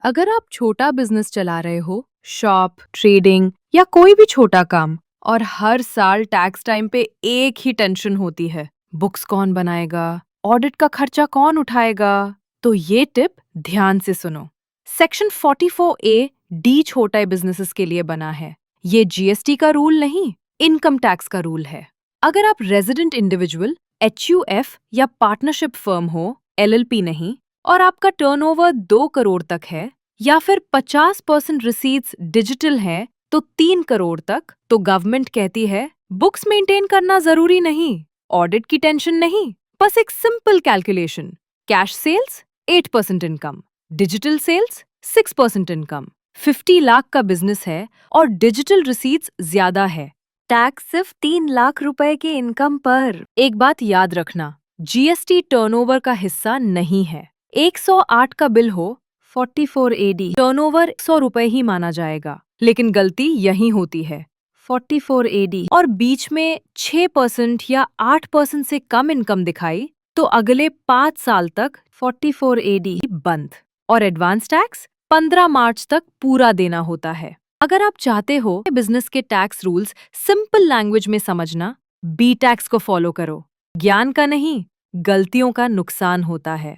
अगर आप छोटा बिजनेस चला रहे हो, शॉप, ट्रेडिंग या कोई भी छोटा काम, और हर साल टैक्स टाइम पे एक ही टेंशन होती है, बुक्स कौन बनाएगा, ऑडिट का खर्चा कौन उठाएगा, तो ये टिप ध्यान से सुनो। सेक्शन 44A डी छोटे बिजनेसेस के लिए बना है। ये जीएसटी का रूल नहीं, इनकम टैक्स का रूल है। अगर आप रेजिडेंट इंडिविजुअल, एचयूएफ या पार्टनरशिप फर्म हो, एलएलपी नहीं, और आपका टर्नओवर 2 करोड़ तक है, या फिर 50% रिसीट्स डिजिटल हैं, तो 3 करोड़ तक, तो गवर्नमेंट कहती है बुक्स मेंटेन करना जरूरी नहीं, ऑडिट की टेंशन नहीं, बस एक simple calculation. Cash sales 8% income, digital sales 6% income, 50 lakh का बिजनेस है और डिजिटल रिसीट्स ज्यादा है, टैक्स सिर्फ 3 लाख रुपए की इनकम पर। एक बात याद रखना, जीएसटी टर्नओवर का हिस्सा नहीं है। 108 का बिल हो, 44AD टर्नओवर 100 रुपए ही माना जाएगा, लेकिन गलती यही होती है। 44AD और बीच में 6% या 8% से कम इनकम दिखाई, तो अगले 5 साल तक 44AD बंद, और एडवांस टैक्स 15 मार्च तक पूरा देना होता है। अगर आप चाहते हो बिजनेस के टैक्स रूल्स सिंपल लैंग्वेज में समझना, बी टैक्स को फॉलो करो। ज्ञान का नहीं, गलतियों का नुकसान होता है।